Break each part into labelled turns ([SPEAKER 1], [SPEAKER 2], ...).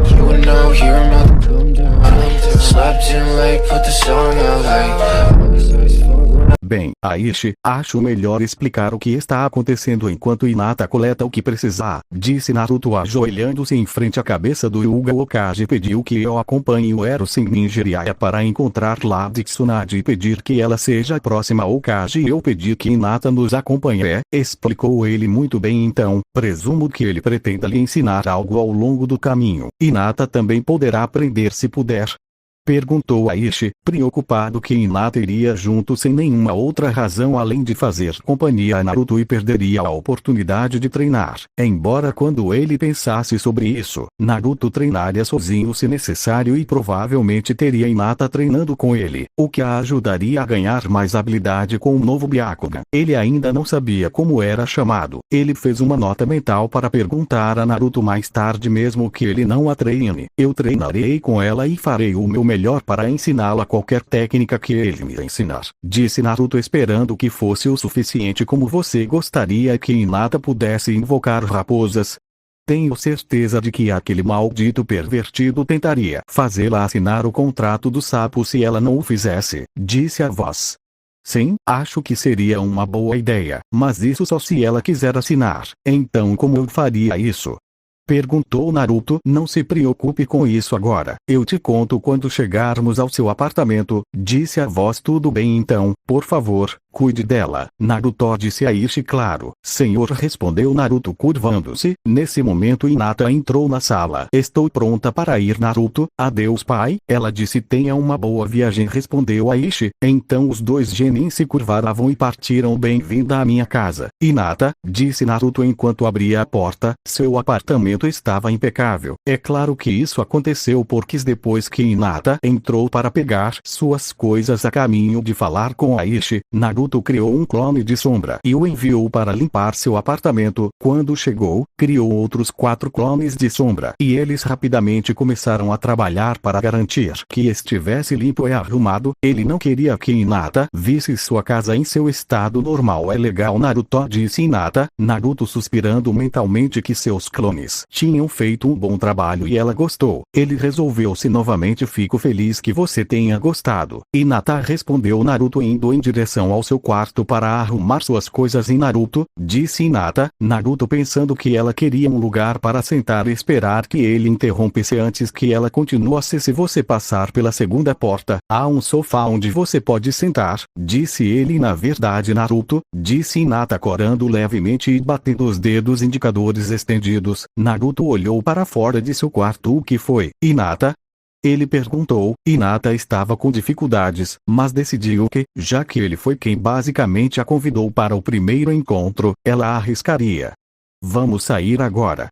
[SPEAKER 1] You know you're not come down. Slept in late, put the song out late.
[SPEAKER 2] Bem, Aishi, acho melhor explicar o que está acontecendo enquanto Hinata coleta o que precisar, disse Naruto ajoelhando-se em frente à cabeça do Hyuga Hokage e pediu que eu acompanhe o Ero Sennin Jiraiya para encontrar Lady Tsunade e pedir que ela seja a próxima Hokage e eu pedi que Hinata nos acompanhe, explicou ele muito bem então, presumo que ele pretenda lhe ensinar algo ao longo do caminho. Hinata também poderá aprender se puder. Perguntou Aishi, preocupado que Hinata iria junto sem nenhuma outra razão além de fazer companhia a Naruto e perderia a oportunidade de treinar. Embora quando ele pensasse sobre isso, Naruto treinaria sozinho se necessário e provavelmente teria Hinata treinando com ele, o que a ajudaria a ganhar mais habilidade com o novo Byakugan. Ele ainda não sabia como era chamado. Ele fez uma nota mental para perguntar a Naruto mais tarde mesmo que ele não a treine. Eu treinarei com ela e farei o meu melhor para ensiná-la qualquer técnica que ele me ensinar, disse Naruto esperando que fosse o suficiente. Como você gostaria que Hinata pudesse invocar raposas? Tenho certeza de que aquele maldito pervertido tentaria fazê-la assinar o contrato do sapo se ela não o fizesse, disse a voz. Sim, acho que seria uma boa ideia, mas isso só se ela quiser assinar. Então como eu faria isso? Perguntou Naruto. Não se preocupe com isso agora. Eu te conto quando chegarmos ao seu apartamento, disse a voz. Tudo bem então, por favor, cuide dela. Naruto disse a Aishi. Claro, senhor, respondeu Naruto curvando-se. Nesse momento Hinata entrou na sala. Estou pronta para ir, Naruto. Adeus, pai. Ela disse. Tenha uma boa viagem, respondeu Aishi. Então os dois genin se curvaram e partiram. Bem-vinda à minha casa, Hinata, disse Naruto enquanto abria a porta. Seu apartamento estava impecável. É claro que isso aconteceu porque depois que Hinata entrou para pegar suas coisas a caminho de falar com Aishi, Naruto criou um clone de sombra e o enviou para limpar seu apartamento. Quando chegou, criou outros 4 clones de sombra e eles rapidamente começaram a trabalhar para garantir que estivesse limpo e arrumado. Ele não queria que Hinata visse sua casa em seu estado normal. É legal, Naruto, disse Hinata. Naruto suspirando mentalmente que seus clones tinham feito um bom trabalho e ela gostou. Ele resolveu-se novamente. Fico feliz que você tenha gostado. Hinata respondeu. Naruto indo em direção ao seu quarto para arrumar suas coisas. E Naruto, disse Hinata. Naruto pensando que ela queria um lugar para sentar e esperar que ele interrompesse antes que ela continuasse. Se você passar pela segunda porta, há um sofá onde você pode sentar, disse ele. Na verdade, Naruto, disse Hinata corando levemente e batendo os dedos indicadores estendidos. Naruto olhou para fora de seu quarto. O que foi, Hinata? Ele perguntou. Hinata estava com dificuldades, mas decidiu que, já que ele foi quem basicamente a convidou para o primeiro encontro, ela arriscaria. Vamos sair agora?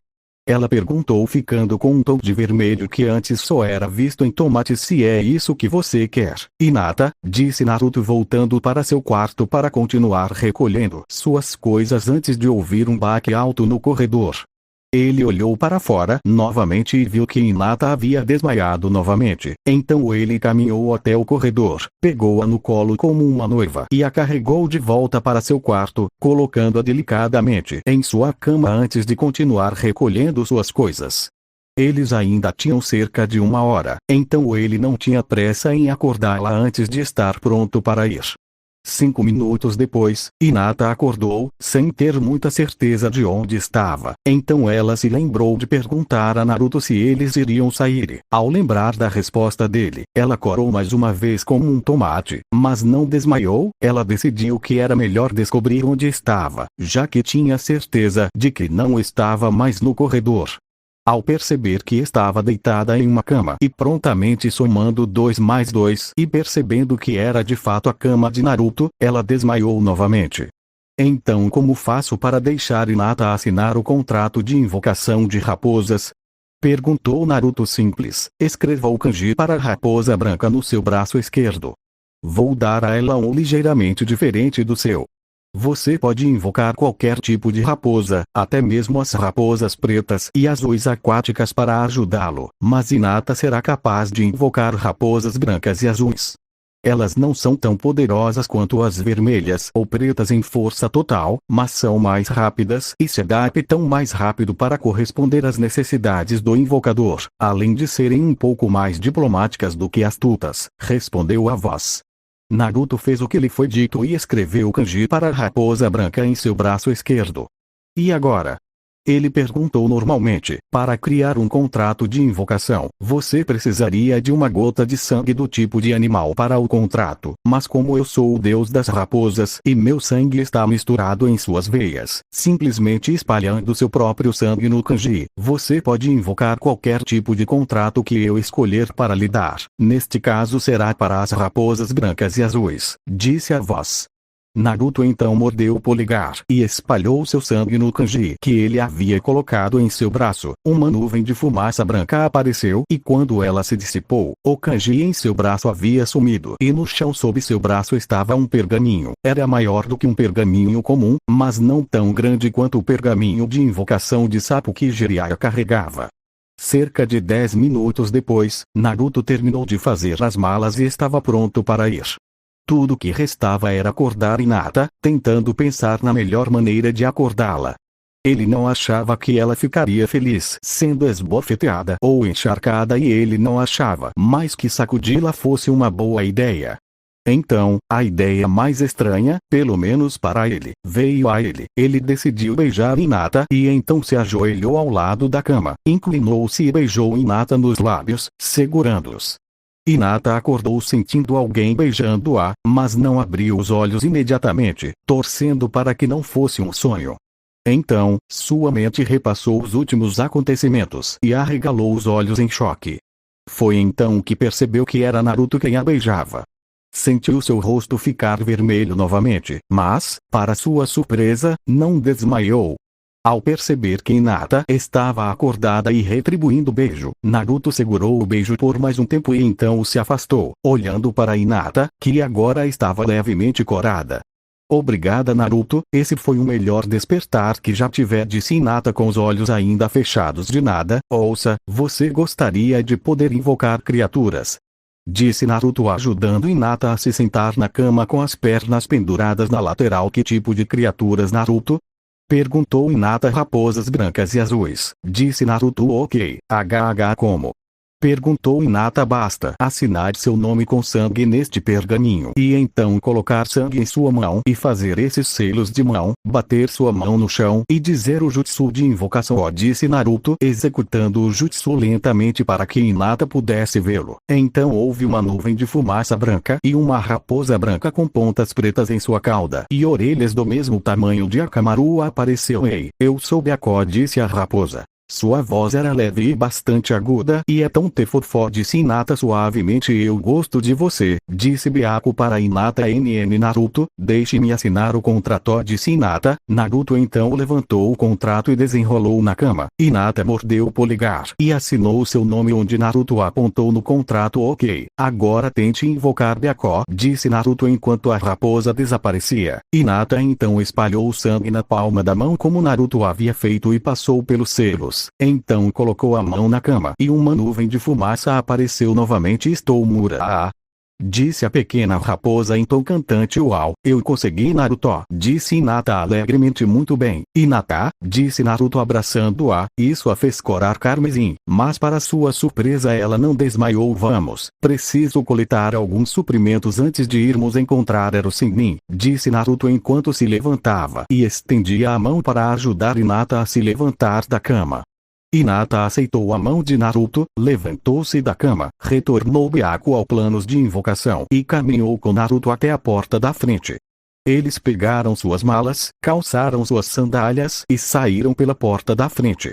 [SPEAKER 2] Ela perguntou ficando com um tom de vermelho que antes só era visto em tomates. Se é isso que você quer, Hinata, disse Naruto voltando para seu quarto para continuar recolhendo suas coisas antes de ouvir um baque alto no corredor. Ele olhou para fora novamente e viu que Hinata havia desmaiado novamente. Então ele caminhou até o corredor, pegou-a no colo como uma noiva e a carregou de volta para seu quarto, colocando-a delicadamente em sua cama antes de continuar recolhendo suas coisas. Eles ainda tinham cerca de 1 hora, então ele não tinha pressa em acordá-la antes de estar pronto para ir. 5 minutos depois, Hinata acordou, sem ter muita certeza de onde estava. Então ela se lembrou de perguntar a Naruto se eles iriam sair. Ao lembrar da resposta dele, ela corou mais uma vez como um tomate, mas não desmaiou. Ela decidiu que era melhor descobrir onde estava, já que tinha certeza de que não estava mais no corredor. Ao perceber que estava deitada em uma cama e prontamente somando 2 mais 2 e percebendo que era de fato a cama de Naruto, ela desmaiou novamente. Então como faço para deixar Hinata assinar o contrato de invocação de raposas? Perguntou Naruto. Simples, escreva o kanji para a raposa branca no seu braço esquerdo. Vou dar a ela um ligeiramente diferente do seu. Você pode invocar qualquer tipo de raposa, até mesmo as raposas pretas e azuis aquáticas para ajudá-lo, mas Hinata será capaz de invocar raposas brancas e azuis. Elas não são tão poderosas quanto as vermelhas ou pretas em força total, mas são mais rápidas e se adaptam mais rápido para corresponder às necessidades do invocador, além de serem um pouco mais diplomáticas do que astutas, respondeu a voz. Naruto fez o que lhe foi dito e escreveu o kanji para a raposa branca em seu braço esquerdo. E agora? Ele perguntou normalmente. Para criar um contrato de invocação, você precisaria de uma gota de sangue do tipo de animal para o contrato, mas como eu sou o deus das raposas e meu sangue está misturado em suas veias, simplesmente espalhando seu próprio sangue no kanji, você pode invocar qualquer tipo de contrato que eu escolher para lhe dar. Neste caso será para as raposas brancas e azuis, disse a voz. Naruto então mordeu o polegar e espalhou seu sangue no kanji que ele havia colocado em seu braço. Uma nuvem de fumaça branca apareceu e quando ela se dissipou, o kanji em seu braço havia sumido e no chão sob seu braço estava um pergaminho. Era maior do que um pergaminho comum, mas não tão grande quanto o pergaminho de invocação de sapo que Jiraiya carregava. Cerca de 10 minutos depois, Naruto terminou de fazer as malas e estava pronto para ir. Tudo que restava era acordar Hinata, tentando pensar na melhor maneira de acordá-la. Ele não achava que ela ficaria feliz sendo esbofeteada ou encharcada e ele não achava mais que sacudi-la fosse uma boa ideia. Então, a ideia mais estranha, pelo menos para ele, veio a ele. Ele decidiu beijar Hinata e então se ajoelhou ao lado da cama, inclinou-se e beijou Hinata nos lábios, segurando-os. Hinata acordou sentindo alguém beijando-a, mas não abriu os olhos imediatamente, torcendo para que não fosse um sonho. Então, sua mente repassou os últimos acontecimentos e arregalou os olhos em choque. Foi então que percebeu que era Naruto quem a beijava. Sentiu seu rosto ficar vermelho novamente, mas, para sua surpresa, não desmaiou. Ao perceber que Hinata estava acordada e retribuindo o beijo, Naruto segurou o beijo por mais um tempo e então se afastou, olhando para Hinata, que agora estava levemente corada. Obrigada Naruto, esse foi o melhor despertar que já tiver, disse Hinata com os olhos ainda fechados. De nada. Ouça, você gostaria de poder invocar criaturas? Disse Naruto ajudando Hinata a se sentar na cama com as pernas penduradas na lateral. Que tipo de criaturas, Naruto? Perguntou Hinata. Raposas brancas e azuis, disse Naruto. Ok, como? Perguntou Hinata. Basta assinar seu nome com sangue neste pergaminho e então colocar sangue em sua mão e fazer esses selos de mão, bater sua mão no chão e dizer o jutsu de invocação, disse Naruto, executando o jutsu lentamente para que Hinata pudesse vê-lo. Então houve uma nuvem de fumaça branca e uma raposa branca com pontas pretas em sua cauda e orelhas do mesmo tamanho de Akamaru apareceu. Ei, eu sou Byakko, disse a raposa. Sua voz era leve e bastante aguda e é tão tefofó, disse Hinata suavemente. Eu gosto de você, disse Byakko para Hinata. Naruto, deixe-me assinar o contrato, disse Hinata. Naruto então levantou o contrato e desenrolou na cama. Hinata mordeu o polegar e assinou seu nome onde Naruto apontou no contrato. Ok, agora tente invocar Byakko, disse Naruto enquanto a raposa desaparecia. Hinata então espalhou o sangue na palma da mão como Naruto havia feito e passou pelos selos. Então colocou a mão na cama e uma nuvem de fumaça apareceu novamente. Estou mura, disse a pequena raposa em tom cantante. Uau, eu consegui, Naruto, disse Hinata alegremente. Muito bem, Hinata, disse Naruto abraçando-a. Isso a fez corar carmesim, mas para sua surpresa ela não desmaiou. Vamos, preciso coletar alguns suprimentos antes de irmos encontrar Ero Sennin, disse Naruto enquanto se levantava e estendia a mão para ajudar Hinata a se levantar da cama. Hinata aceitou a mão de Naruto, levantou-se da cama, retornou Byakko ao plano de invocação e caminhou com Naruto até a porta da frente. Eles pegaram suas malas, calçaram suas sandálias e saíram pela porta da frente.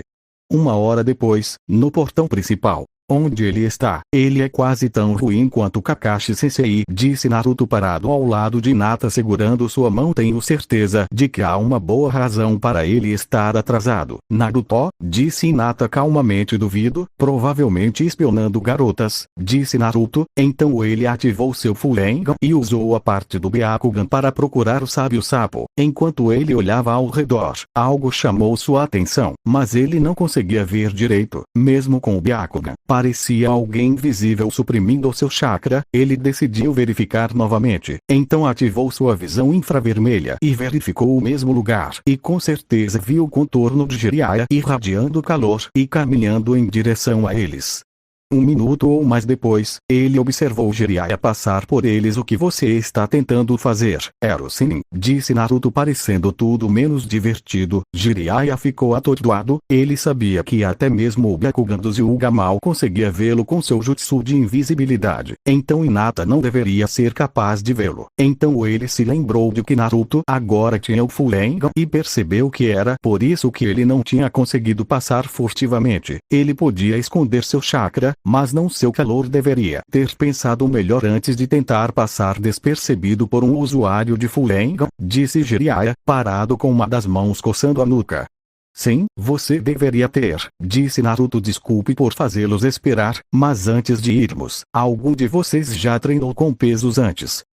[SPEAKER 2] Uma hora depois, no portão principal, onde ele está, ele é quase tão ruim quanto Kakashi Sensei, disse Naruto parado ao lado de Hinata segurando sua mão. Tenho certeza de que há uma boa razão para ele estar atrasado. Naruto, disse Hinata calmamente. Duvido, provavelmente espionando garotas, disse Naruto. Então ele ativou seu Furengan e usou a parte do Byakugan para procurar o sábio sapo. Enquanto ele olhava ao redor, algo chamou sua atenção, mas ele não conseguia ver direito, mesmo com o Byakugan. parecia alguém invisível suprimindo seu chakra. Ele decidiu verificar novamente. Então ativou sua visão infravermelha e verificou o mesmo lugar. E com certeza viu o contorno de Jiraiya irradiando calor e caminhando em direção a eles. Um minuto ou mais depois, ele observou Jiraiya passar por eles. O que você está tentando fazer, Ero Sennin? Disse Naruto, parecendo tudo menos divertido. Jiraiya ficou atordoado. Ele sabia que até mesmo o Byakugan do Hyuga mal conseguia vê-lo com seu jutsu de invisibilidade. Então Hinata não deveria ser capaz de vê-lo. Então ele se lembrou de que Naruto agora tinha o Fulengan e percebeu que era por isso que ele não tinha conseguido passar furtivamente. Ele podia esconder seu chakra, mas não seu calor. Deveria ter pensado melhor antes de tentar passar despercebido por um usuário de Fulengan, disse Jiraiya, parado com uma das mãos coçando a nuca. Sim, você deveria ter, disse Naruto. Desculpe por fazê-los esperar, mas antes de irmos, algum de vocês já treinou com pesos antes?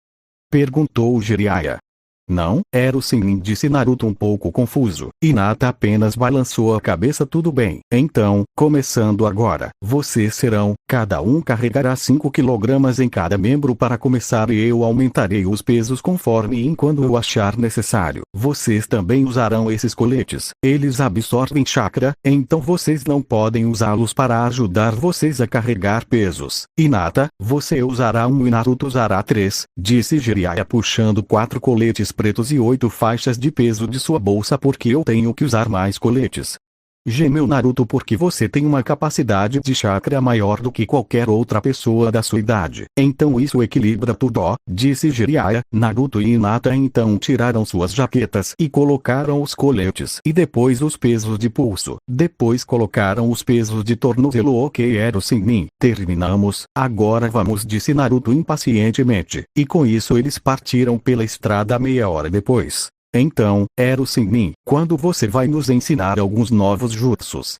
[SPEAKER 2] Perguntou Jiraiya. Não, Ero Sennin, disse Naruto um pouco confuso. Hinata apenas balançou a cabeça. Tudo bem. Então, começando agora, vocês serão, cada um carregará 5 kg em cada membro para começar e eu aumentarei os pesos conforme e quando eu achar necessário. Vocês também usarão esses coletes. Eles absorvem chakra, então vocês não podem usá-los para ajudar vocês a carregar pesos. Hinata, você usará um e Naruto usará 3, disse Jiraiya puxando 4 coletes pretos e 8 faixas de peso de sua bolsa. Porque eu tenho que usar mais coletes? Gemeu Naruto. Porque você tem uma capacidade de chakra maior do que qualquer outra pessoa da sua idade. Então isso equilibra tudo, disse Jiraiya. Naruto e Hinata então tiraram suas jaquetas e colocaram os coletes e depois os pesos de pulso. Depois colocaram os pesos de tornozelo. Ok, Ero Sennin, terminamos. Agora vamos, disse Naruto impacientemente. E com isso eles partiram pela estrada meia hora depois. Então, Ero Sennin, quando você vai nos ensinar alguns novos jutsus?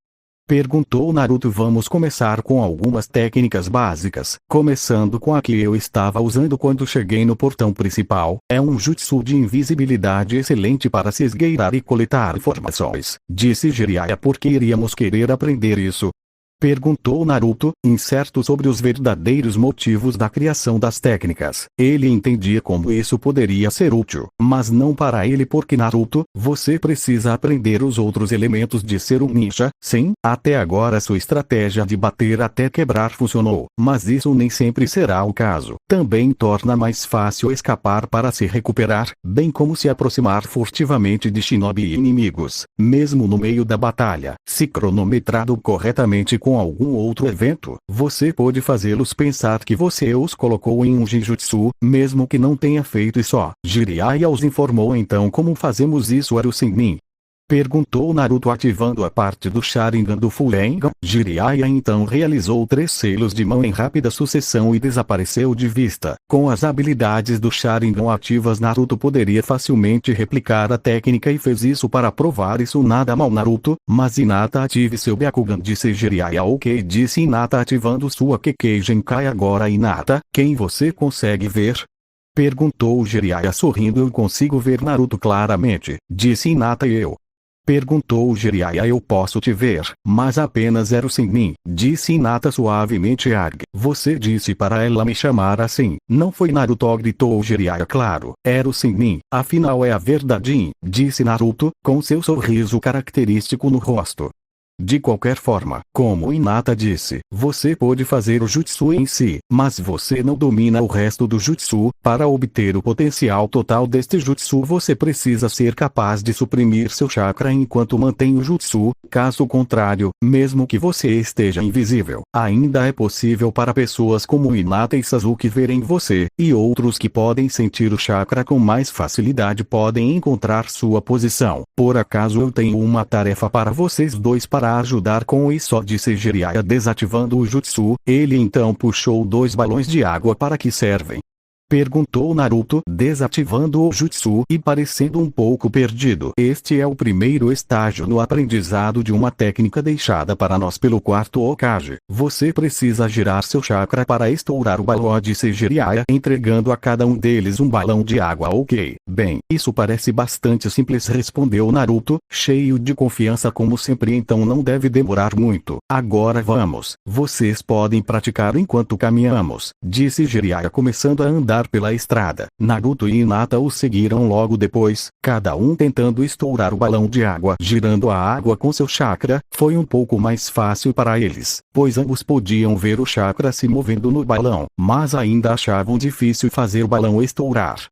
[SPEAKER 2] Perguntou Naruto. Vamos começar com algumas técnicas básicas, começando com a que eu estava usando quando cheguei no portão principal. É um jutsu de invisibilidade excelente para se esgueirar e coletar informações, disse Jiraiya. Porque iríamos querer aprender isso? Perguntou Naruto, incerto sobre os verdadeiros motivos da criação das técnicas. Ele entendia como isso poderia ser útil, mas não para ele. Porque Naruto, você precisa aprender os outros elementos de ser um ninja. Sim, até agora sua estratégia de bater até quebrar funcionou, mas isso nem sempre será o caso. Também torna mais fácil escapar para se recuperar, bem como se aproximar furtivamente de shinobi e inimigos, mesmo no meio da batalha. Se cronometrado corretamente com algum outro evento, você pode fazê-los pensar que você os colocou em um genjutsu, mesmo que não tenha feito isso. Jiraiya os informou. Então como fazemos isso, Ero Sennin? Perguntou Naruto, ativando a parte do Sharingan do Fulengan. Jiraiya então realizou 3 selos de mão em rápida sucessão e desapareceu de vista. Com as habilidades do Sharingan ativas, Naruto poderia facilmente replicar a técnica e fez isso para provar isso. Nada mal, Naruto, mas Hinata, ative seu Byakugan, disse Jiraiya. Ok, disse Hinata ativando sua Kekkei Genkai. Agora Hinata, quem você consegue ver? Perguntou Jiraiya sorrindo. Eu consigo ver Naruto claramente, disse Hinata. E eu? Perguntou Jiraiya. Eu posso te ver, mas apenas Ero Sennin, disse Hinata suavemente. Arg, você disse para ela me chamar assim, não foi, Naruto? Gritou Jiraiya. Claro, Ero Sennin, afinal é a verdade, disse Naruto, com seu sorriso característico no rosto. De qualquer forma, como Hinata disse, você pode fazer o jutsu em si, mas você não domina o resto do jutsu. Para obter o potencial total deste jutsu, você precisa ser capaz de suprimir seu chakra enquanto mantém o jutsu. Caso contrário, mesmo que você esteja invisível, ainda é possível para pessoas como Hinata e Sasuke verem você, e outros que podem sentir o chakra com mais facilidade podem encontrar sua posição. Por acaso eu tenho uma tarefa para vocês dois para ajudar com isso, disse Jiraiya desativando o jutsu. Ele então puxou 2 balões de água. Para que servem? Perguntou Naruto, desativando o jutsu e parecendo um pouco perdido. Este é o primeiro estágio no aprendizado de uma técnica deixada para nós pelo quarto Hokage. Você precisa girar seu chakra para estourar o balão de Jiraiya, entregando a cada um deles um balão de água. Ok, bem, isso parece bastante simples, respondeu Naruto, cheio de confiança como sempre, então não deve demorar muito. Agora vamos. Vocês podem praticar enquanto caminhamos, disse Jiraiya, começando a andar pela estrada. Naruto e Hinata o seguiram logo depois, cada um tentando estourar o balão de água. Girando a água com seu chakra, foi um pouco mais fácil para eles, pois ambos podiam ver o chakra se movendo no balão, mas ainda achavam difícil fazer o balão estourar.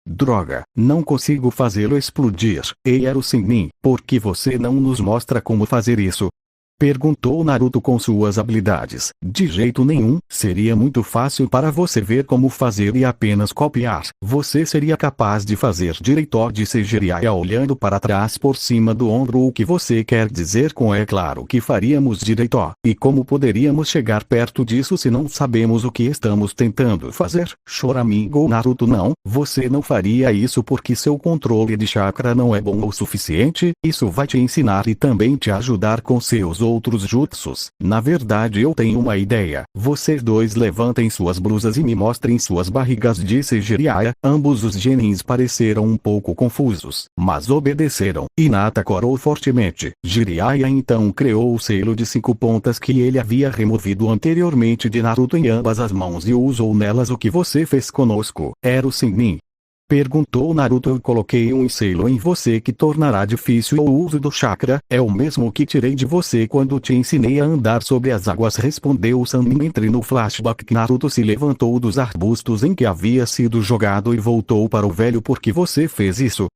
[SPEAKER 2] Droga, não consigo fazê-lo explodir. Ei, era o Sannin, por que você não nos mostra como fazer isso? Perguntou Naruto com suas habilidades. De jeito nenhum, seria muito fácil para você ver como fazer e apenas copiar. Você seria capaz de fazer direito, disse Jiraiya olhando para trás por cima do ombro. O que você quer dizer com é claro que faríamos direito? E como poderíamos chegar perto disso se não sabemos o que estamos tentando fazer? Choramingou Naruto. Não, você não faria isso porque seu controle de chakra não é bom o suficiente. Isso vai te ensinar e também te ajudar com seus outros jutsus. Na verdade eu tenho uma ideia. Vocês dois levantem suas blusas e me mostrem suas barrigas, disse Jiraiya. Ambos os genins pareceram um pouco confusos, mas obedeceram. Hinata corou fortemente. Jiraiya então criou o selo de 5 pontas que ele havia removido anteriormente de Naruto em ambas as mãos e usou nelas. O que você fez conosco? Era o Sannin? Perguntou Naruto. Eu coloquei um selo em você que tornará difícil o uso do chakra, é o mesmo que tirei de você quando te ensinei a andar sobre as águas, respondeu Sannin. Entre no flashback. Naruto se levantou dos arbustos em que havia sido jogado e voltou para o velho. Por que você fez isso?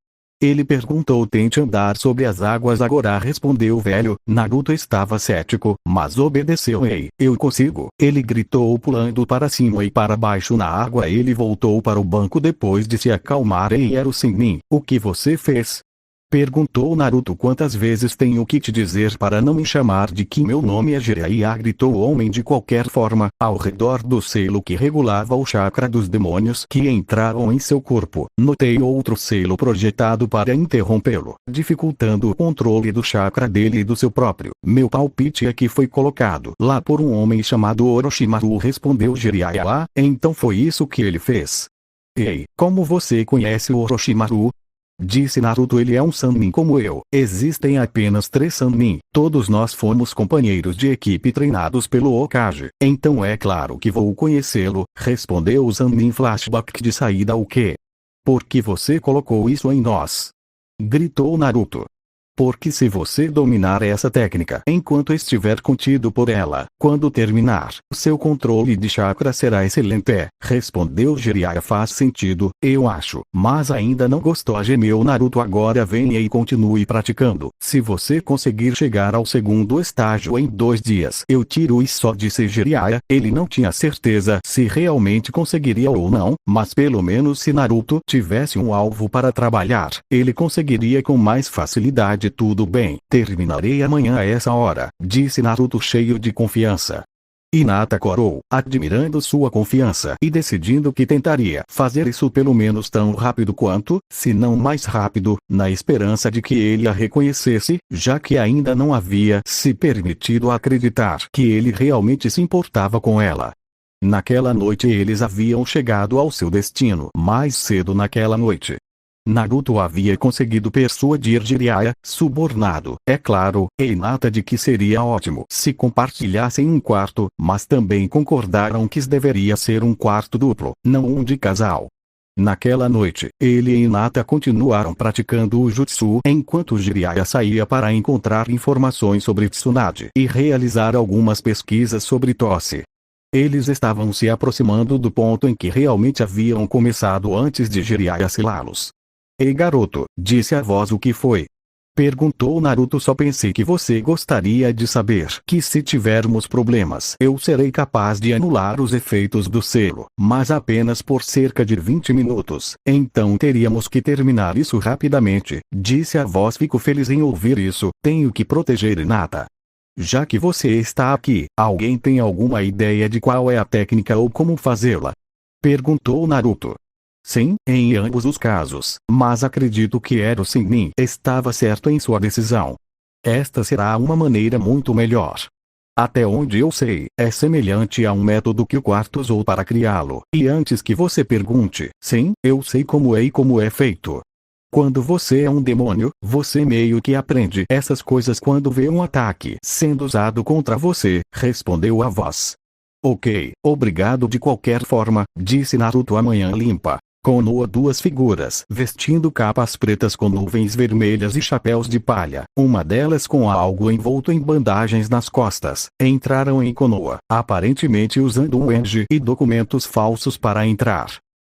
[SPEAKER 2] Ele perguntou. Tente andar sobre as águas agora, respondeu o velho. Naruto estava cético, mas obedeceu. Ei, eu consigo! Ele gritou pulando para cima e para baixo na água. Ele voltou para o banco depois de se acalmar. Ei, era o Sannin, o que você fez? Perguntou Naruto. Quantas vezes tenho que te dizer para não me chamar de que meu nome é Jiraiya? Gritou o homem. De qualquer forma, ao redor do selo que regulava o chakra dos demônios que entraram em seu corpo, notei outro selo projetado para interrompê-lo, dificultando o controle do chakra dele e do seu próprio. Meu palpite é que foi colocado lá por um homem chamado Orochimaru, respondeu Jiraiya. Ah, então foi isso que ele fez. Ei, como você conhece o Orochimaru? Disse Naruto. Ele é um Sannin como eu. Existem apenas 3 Sannin. Todos nós fomos companheiros de equipe treinados pelo Hokage. Então é claro que vou conhecê-lo, respondeu o Sannin. Flashback de saída. O quê? Por que você colocou isso em nós? Gritou Naruto. Porque se você dominar essa técnica enquanto estiver contido por ela, quando terminar, seu controle de chakra será excelente, respondeu Jiraiya. Faz sentido, eu acho, mas ainda não gostou, gemeu Naruto. Agora venha e continue praticando. Se você conseguir chegar ao segundo estágio em 2 dias, eu tiro isso, disse Jiraiya. Ele não tinha certeza se realmente conseguiria ou não, mas pelo menos se Naruto tivesse um alvo para trabalhar, ele conseguiria com mais facilidade. Tudo bem, terminarei amanhã a essa hora, disse Naruto cheio de confiança. Hinata corou, admirando sua confiança e decidindo que tentaria fazer isso pelo menos tão rápido quanto, se não mais rápido, na esperança de que ele a reconhecesse, já que ainda não havia se permitido acreditar que ele realmente se importava com ela. Naquela noite eles haviam chegado ao seu destino mais cedo naquela noite. Naruto havia conseguido persuadir Jiraiya, subornado, é claro, e Hinata de que seria ótimo se compartilhassem um quarto, mas também concordaram que deveria ser um quarto duplo, não um de casal. Naquela noite, ele e Hinata continuaram praticando o jutsu enquanto Jiraiya saía para encontrar informações sobre Tsunade e realizar algumas pesquisas sobre tosse. Eles estavam se aproximando do ponto em que realmente haviam começado antes de Jiraiya selá-los. Ei, garoto, disse a voz. O que foi? Perguntou Naruto. Só pensei que você gostaria de saber que se tivermos problemas eu serei capaz de anular os efeitos do selo, mas apenas por cerca de 20 minutos. Então teríamos que terminar isso rapidamente, disse a voz. Fico feliz em ouvir isso. Tenho que proteger Hinata. Já que você está aqui, alguém tem alguma ideia de qual é a técnica ou como fazê-la? Perguntou Naruto. Sim, em ambos os casos, mas acredito que Ero Sennin estava certo em sua decisão. Esta será uma maneira muito melhor. Até onde eu sei, é semelhante a um método que o quarto usou para criá-lo. E antes que você pergunte, sim, eu sei como é e como é feito. Quando você é um demônio, você meio que aprende essas coisas quando vê um ataque sendo usado contra você, respondeu a voz. Ok, obrigado de qualquer forma, disse Naruto a manhã limpa. Konoha, duas figuras vestindo capas pretas com nuvens vermelhas e chapéus de palha, uma delas com algo envolto em bandagens nas costas, entraram em Konoha, aparentemente usando um Enji e documentos falsos para entrar.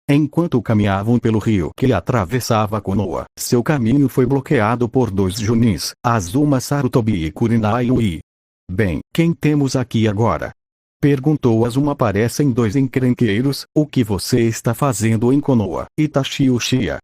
[SPEAKER 2] Enquanto caminhavam pelo rio que atravessava Konoha, seu caminho foi bloqueado por dois Junins, Azuma Sarutobi e Kurenai Ui. Bem, quem temos aqui agora? Perguntou Azuma. Parecem dois encrenqueiros, o que você está fazendo em Konoha, Itachi Uchiha?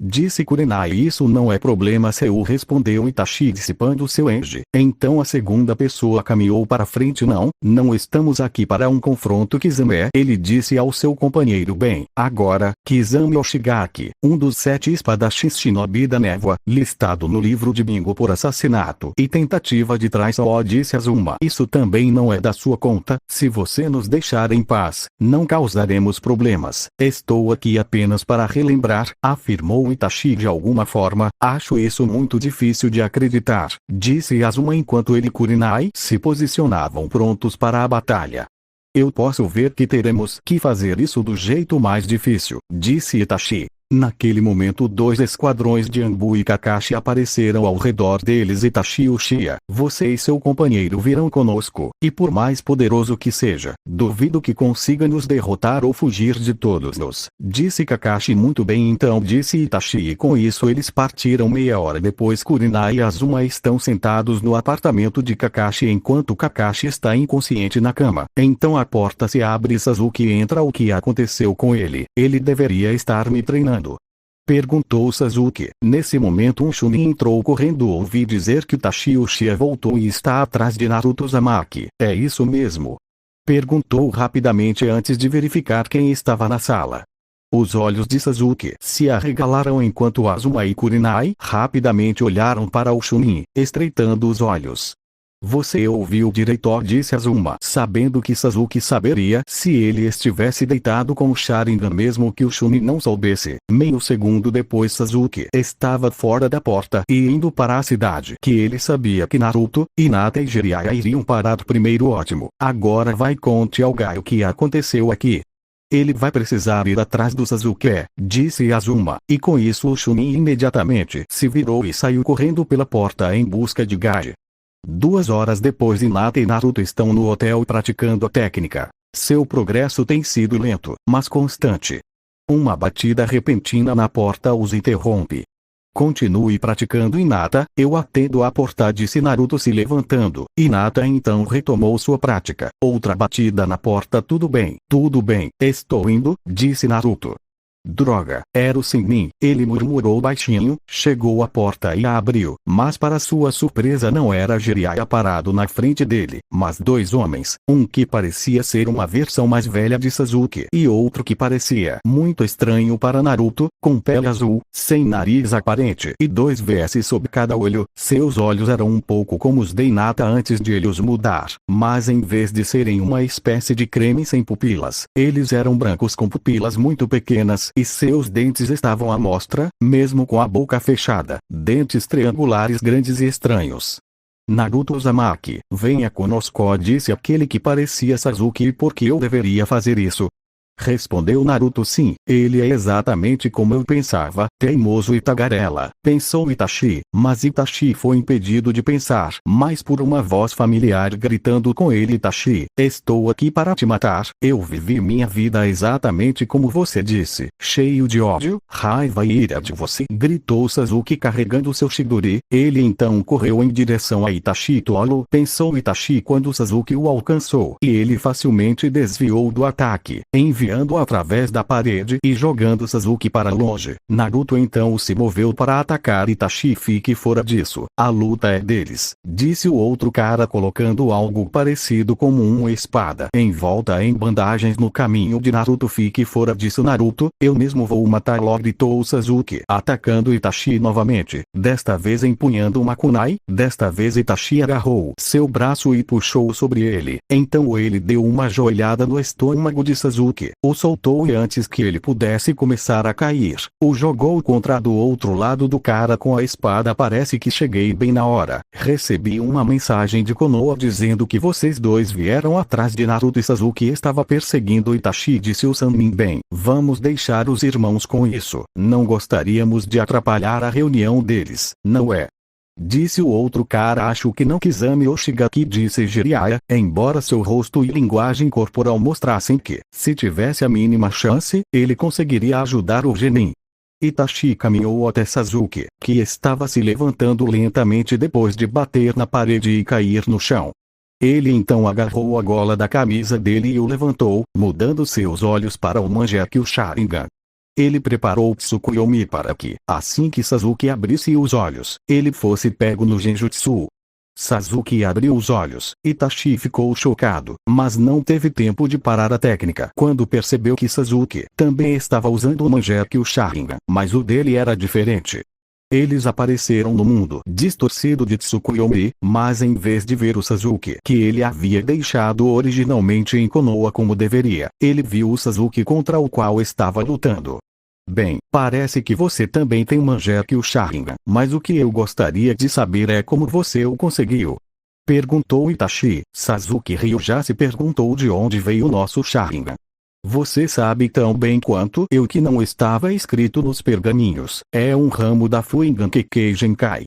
[SPEAKER 2] Disse Kurenai. Isso não é problema seu, respondeu Itachi dissipando seu Enji. Então a segunda pessoa caminhou para frente. Não estamos aqui para um confronto, Kizame. Ele disse ao seu companheiro. Bem, agora, Kizame Oshigaki, um dos 7 espadachins shinobi da névoa, listado no livro de bingo por assassinato e tentativa de traição, disse Azuma. Isso também não é da sua conta, se você nos deixar em paz, não causaremos problemas. Estou aqui apenas para relembrar, afirmou Itachi de alguma forma. Acho isso muito difícil de acreditar, disse Azuma enquanto ele e Kurenai se posicionavam prontos para a batalha. Eu posso ver que teremos que fazer isso do jeito mais difícil, disse Itachi. Naquele momento, dois esquadrões de Anbu e Kakashi apareceram ao redor deles. Itachi Uchiha, você e seu companheiro virão conosco, e por mais poderoso que seja, duvido que consiga nos derrotar ou fugir de todos-nos, disse Kakashi. Muito bem então, disse Itachi, e com isso eles partiram. Meia hora depois, Kurenai e Azuma estão sentados no apartamento de Kakashi enquanto Kakashi está inconsciente na cama. Então a porta se abre e Sasuke entra. O que aconteceu com ele? Ele deveria estar me treinando, perguntou Sasuke. Nesse momento um Chunin entrou correndo. Ouvi dizer que Itachi Uchiha voltou e está atrás de Naruto Uzumaki. É isso mesmo? Perguntou rapidamente antes de verificar quem estava na sala. Os olhos de Sasuke se arregalaram enquanto Azuma e Kurenai rapidamente olharam para o Chunin, estreitando os olhos. Você ouviu direito, disse Azuma, sabendo que Sasuke saberia se ele estivesse deitado com o Sharingan mesmo que o Chunin não soubesse. Meio segundo depois, Sasuke estava fora da porta e indo para a cidade. Que ele sabia que Naruto, Hinata e Jiraiya iriam parar primeiro. Ótimo. Agora vai, conte ao Gai o que aconteceu aqui. Ele vai precisar ir atrás do Sasuke, disse Azuma, e com isso o Chunin imediatamente se virou e saiu correndo pela porta em busca de Gai. 2 horas depois, Hinata e Naruto estão no hotel praticando a técnica. Seu progresso tem sido lento, mas constante. Uma batida repentina na porta os interrompe. Continue praticando, Hinata, eu atendo a porta, disse Naruto se levantando. Hinata então retomou sua prática. Outra batida na porta. Tudo bem, estou indo, disse Naruto. Droga, era o Sennin, ele murmurou baixinho. Chegou à porta e a abriu, mas para sua surpresa não era Jiraiya parado na frente dele, mas 2 homens, um que parecia ser uma versão mais velha de Sasuke e outro que parecia muito estranho para Naruto, com pele azul, sem nariz aparente e 2 vs sob cada olho. Seus olhos eram um pouco como os de Hinata antes de ele os mudar, mas em vez de serem uma espécie de creme sem pupilas, eles eram brancos com pupilas muito pequenas e seus dentes estavam à mostra, mesmo com a boca fechada, dentes triangulares grandes e estranhos. Naruto Uzumaki, venha conosco, disse aquele que parecia Sasuke. E por que eu deveria fazer isso? Respondeu Naruto. Sim, ele é exatamente como eu pensava, teimoso e tagarela, pensou Itachi, mas Itachi foi impedido de pensar, mas por uma voz familiar gritando com ele: Itachi, estou aqui para te matar, eu vivi minha vida exatamente como você disse, cheio de ódio, raiva e ira de você, gritou Sasuke carregando seu Chidori. Ele então correu em direção a Itachi. Tolo, pensou Itachi quando Sasuke o alcançou, e ele facilmente desviou do ataque, enviando através da parede e jogando Sasuke para longe. Naruto Naruto então se moveu para atacar Itachi. Fique fora disso, a luta é deles, disse o outro cara colocando algo parecido como uma espada em volta em bandagens no caminho de Naruto. Fique fora disso, Naruto, eu mesmo vou matá-lo, gritou Sasuke, atacando Itachi novamente, desta vez empunhando uma kunai. Desta vez Itachi agarrou seu braço e puxou sobre ele, então ele deu uma joelhada no estômago de Sasuke, o soltou e antes que ele pudesse começar a cair, o jogou contra do outro lado do cara com a espada. Parece que cheguei bem na hora, recebi uma mensagem de Konoha dizendo que vocês dois vieram atrás de Naruto e Sasuke estava perseguindo Itachi, disse o Sannin. Bem, vamos deixar os irmãos com isso, não gostaríamos de atrapalhar a reunião deles, não é? Disse o outro cara. Acho que não. Kizami Oshigaki, disse Jiraiya, embora seu rosto e linguagem corporal mostrassem que, se tivesse a mínima chance, ele conseguiria ajudar o Genin. Itachi caminhou até Sasuke, que estava se levantando lentamente depois de bater na parede e cair no chão. Ele então agarrou a gola da camisa dele e o levantou, mudando seus olhos para o Mangekyou Sharingan. Ele preparou Tsukuyomi para que, assim que Sasuke abrisse os olhos, ele fosse pego no Genjutsu. Sasuke abriu os olhos, Itachi ficou chocado, mas não teve tempo de parar a técnica quando percebeu que Sasuke também estava usando o Mangekyou Sharingan, mas o dele era diferente. Eles apareceram no mundo distorcido de Tsukuyomi, mas em vez de ver o Sasuke que ele havia deixado originalmente em Konoha como deveria, ele viu o Sasuke contra o qual estava lutando. Bem, parece que você também tem Mangekyou Sharingan, mas o que eu gostaria de saber é como você o conseguiu. Perguntou Itachi. Sasuke riu. Já se perguntou de onde veio o nosso Sharingan? Você sabe tão bem quanto eu que não estava escrito nos pergaminhos. É um ramo da Fuingan Kekkei Genkai.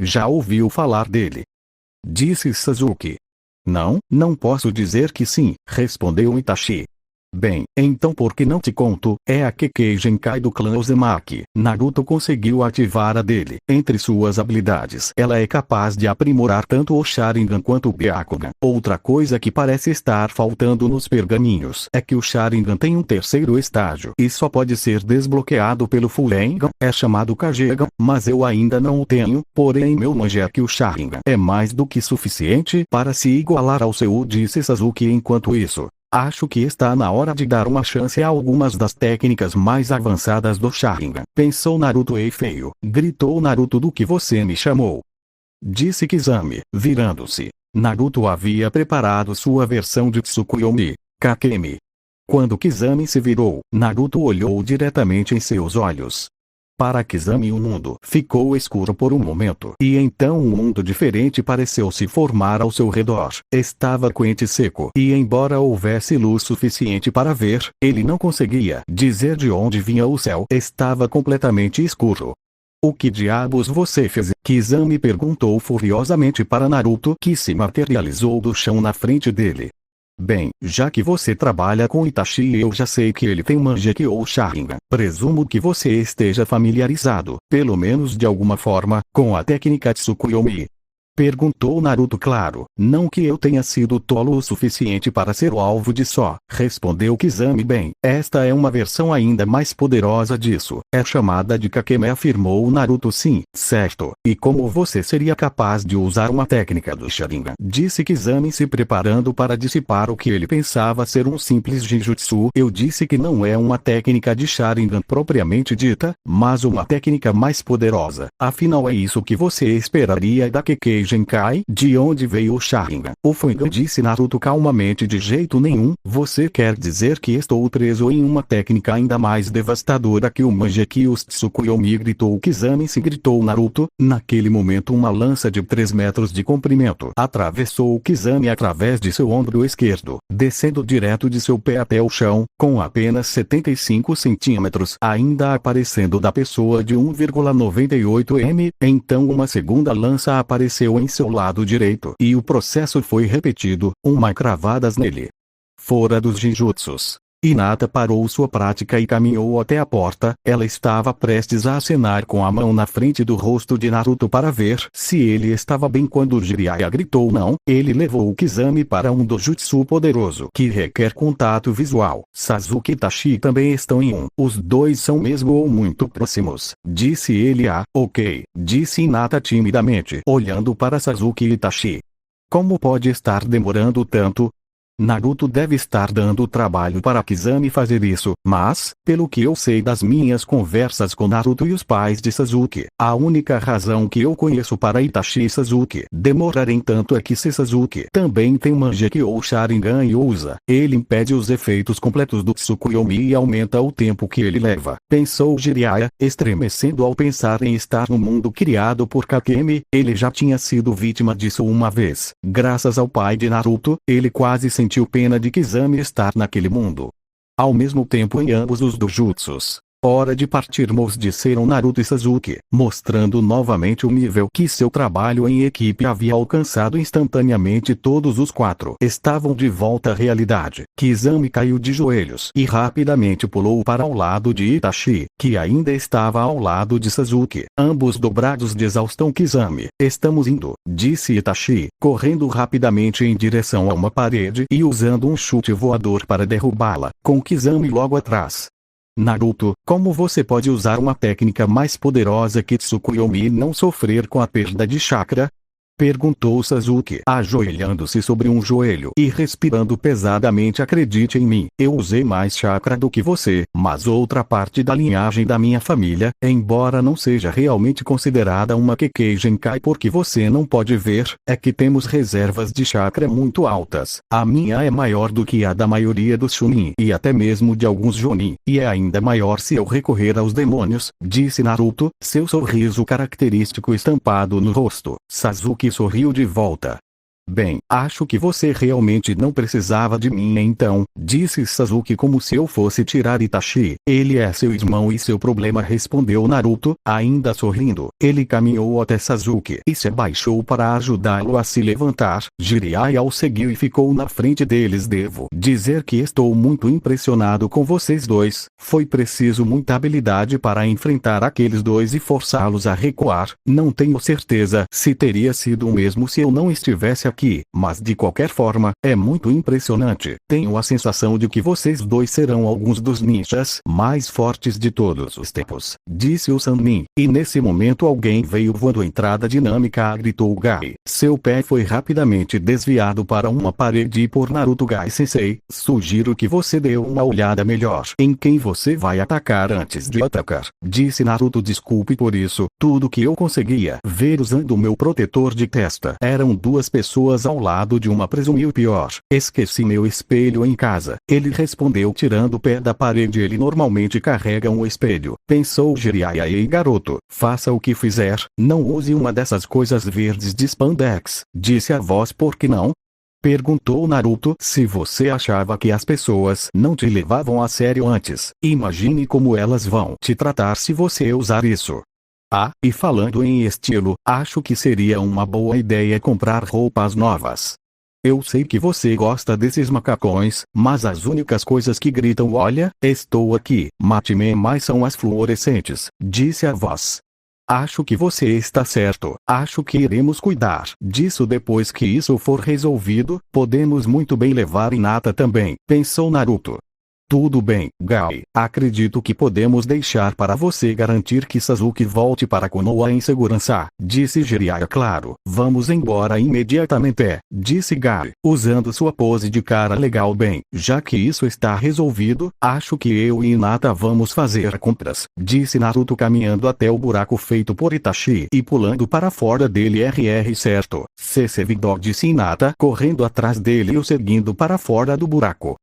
[SPEAKER 2] Já ouviu falar dele? Disse Sasuke. Não posso dizer que sim, respondeu Itachi. Bem, então por que não te conto? É a Kekkei Genkai do clã Uzumaki. Naruto conseguiu ativar a dele. Entre suas habilidades, ela é capaz de aprimorar tanto o Sharingan quanto o Byakugan. Outra coisa que parece estar faltando nos pergaminhos é que o Sharingan tem um terceiro estágio e só pode ser desbloqueado pelo Furengan, é chamado Kagegan, mas eu ainda não o tenho, porém meu Mangekyou Sharingan é mais do que suficiente para se igualar ao seu, disse Sasuke. Enquanto isso, acho que está na hora de dar uma chance a algumas das técnicas mais avançadas do Sharingan. Pensou Naruto. Ei feio, gritou Naruto, do que você me chamou? Disse Kizami, virando-se. Naruto havia preparado sua versão de Tsukuyomi, Kakemi. Quando Kizami se virou, Naruto olhou diretamente em seus olhos. Para Kizami o mundo ficou escuro por um momento e então um mundo diferente pareceu se formar ao seu redor. Estava quente e seco e embora houvesse luz suficiente para ver, ele não conseguia dizer de onde vinha o céu. Estava completamente escuro. O que diabos você fez? Kizami perguntou furiosamente para Naruto, que se materializou do chão na frente dele. Bem, já que você trabalha com Itachi e eu já sei que ele tem Mangekyou Sharingan, presumo que você esteja familiarizado, pelo menos de alguma forma, com a técnica Tsukuyomi. Perguntou Naruto. Claro, não que eu tenha sido tolo o suficiente para ser o alvo de só, respondeu Kizami. Bem, esta é uma versão ainda mais poderosa disso, é chamada de Kakeme, afirmou Naruto. Sim, certo, e como você seria capaz de usar uma técnica do Sharingan? Disse Kizami, se preparando para dissipar o que ele pensava ser um simples Genjutsu. Eu disse que não é uma técnica de Sharingan propriamente dita, mas uma técnica mais poderosa, afinal é isso que você esperaria da Kekkei Genkai? De onde veio o Sharingan? O Fuingan, disse Naruto calmamente. De jeito nenhum, você quer dizer que estou preso em uma técnica ainda mais devastadora que o Mangekyou Tsukuyomi, gritou Kizami. Se gritou Naruto. Naquele momento uma lança de 3 metros de comprimento atravessou Kizami através de seu ombro esquerdo, descendo direto de seu pé até o chão, com apenas 75 centímetros ainda aparecendo da pessoa de 1,98 m. Então uma segunda lança apareceu em seu lado direito e o processo foi repetido, uma cravadas nele. Fora dos Genjutsus. Hinata parou sua prática e caminhou até a porta. Ela estava prestes a acenar com a mão na frente do rosto de Naruto para ver se ele estava bem quando Jiraiya gritou não. Ele levou o Kizami para um dojutsu poderoso que requer contato visual. Sasuke e Itachi também estão em um. Os dois são mesmo ou muito próximos, disse ele. Ok, disse Hinata timidamente, olhando para Sasuke e Itachi. Como pode estar demorando tanto? Naruto deve estar dando trabalho para Kizami fazer isso, mas, pelo que eu sei das minhas conversas com Naruto e os pais de Sasuke, a única razão que eu conheço para Itachi e Sasuke demorarem tanto é que se Sasuke também tem Mangekyou ou Sharingan e usa, ele impede os efeitos completos do Tsukuyomi e aumenta o tempo que ele leva, pensou Jiraiya, estremecendo ao pensar em estar no mundo criado por Kakemi. Ele já tinha sido vítima disso uma vez. Graças ao pai de Naruto, ele quase sentiu pena de Kizami estar naquele mundo. Ao mesmo tempo em ambos os dojutsus. Hora de partirmos, disseram Naruto e Sasuke, mostrando novamente o nível que seu trabalho em equipe havia alcançado instantaneamente. Todos os quatro estavam de volta à realidade. Kizami caiu de joelhos e rapidamente pulou para ao lado de Itachi, que ainda estava ao lado de Sasuke, ambos dobrados de exaustão. Kizami, estamos indo, disse Itachi, correndo rapidamente em direção a uma parede e usando um chute voador para derrubá-la, com Kizami logo atrás. Naruto, como você pode usar uma técnica mais poderosa que Tsukuyomi e não sofrer com a perda de chakra? Perguntou Sasuke, ajoelhando-se sobre um joelho e respirando pesadamente. Acredite em mim, eu usei mais chakra do que você, mas outra parte da linhagem da minha família, embora não seja realmente considerada uma Kekkei Genkai porque você não pode ver, é que temos reservas de chakra muito altas. A minha é maior do que a da maioria dos Chunin e até mesmo de alguns Jonin, e é ainda maior se eu recorrer aos demônios, disse Naruto, seu sorriso característico estampado no rosto. Sasuke sorriu de volta. Bem, acho que você realmente não precisava de mim então, disse Sasuke como se eu fosse tirar Itachi. Ele é seu irmão e seu problema, respondeu Naruto, ainda sorrindo. Ele caminhou até Sasuke e se abaixou para ajudá-lo a se levantar. Jiraiya o seguiu e ficou na frente deles. Devo dizer que estou muito impressionado com vocês dois. Foi preciso muita habilidade para enfrentar aqueles dois e forçá-los a recuar. Não tenho certeza se teria sido o mesmo se eu não estivesse aqui. Mas de qualquer forma, é muito impressionante. Tenho a sensação de que vocês dois serão alguns dos ninjas mais fortes de todos os tempos, disse o Sannin. E nesse momento alguém veio voando. Entrada dinâmica, gritou Gai. Seu pé foi rapidamente desviado para uma parede e por Naruto. Gai Sensei, sugiro que você dê uma olhada melhor em quem você vai atacar antes de atacar, disse Naruto. Desculpe por isso, tudo que eu conseguia ver usando o meu protetor de testa eram duas pessoas ao lado de uma. Presumiu pior. Esqueci meu espelho em casa, ele respondeu tirando o pé da parede. Ele normalmente carrega um espelho, pensou Jiraiya. Ei garoto, faça o que fizer, não use uma dessas coisas verdes de spandex, disse a voz. Por que não? Perguntou Naruto. Se você achava que as pessoas não te levavam a sério antes, imagine como elas vão te tratar se você usar isso. E falando em estilo, acho que seria uma boa ideia comprar roupas novas. Eu sei que você gosta desses macacões, mas as únicas coisas que gritam olha, estou aqui, mate-me mais são as fluorescentes, disse a voz. Acho que você está certo, acho que iremos cuidar disso depois que isso for resolvido, podemos muito bem levar Hinata também, pensou Naruto. Tudo bem, Gai. Acredito que podemos deixar para você garantir que Sasuke volte para Konoha em segurança, disse Jiraiya. Claro, vamos embora imediatamente, disse Gai, usando sua pose de cara legal. Bem, já que isso está resolvido, acho que eu e Hinata vamos fazer compras, disse Naruto caminhando até o buraco feito por Itachi e pulando para fora dele. Certo, CC Vidor, disse Hinata correndo atrás dele e o seguindo para fora do buraco.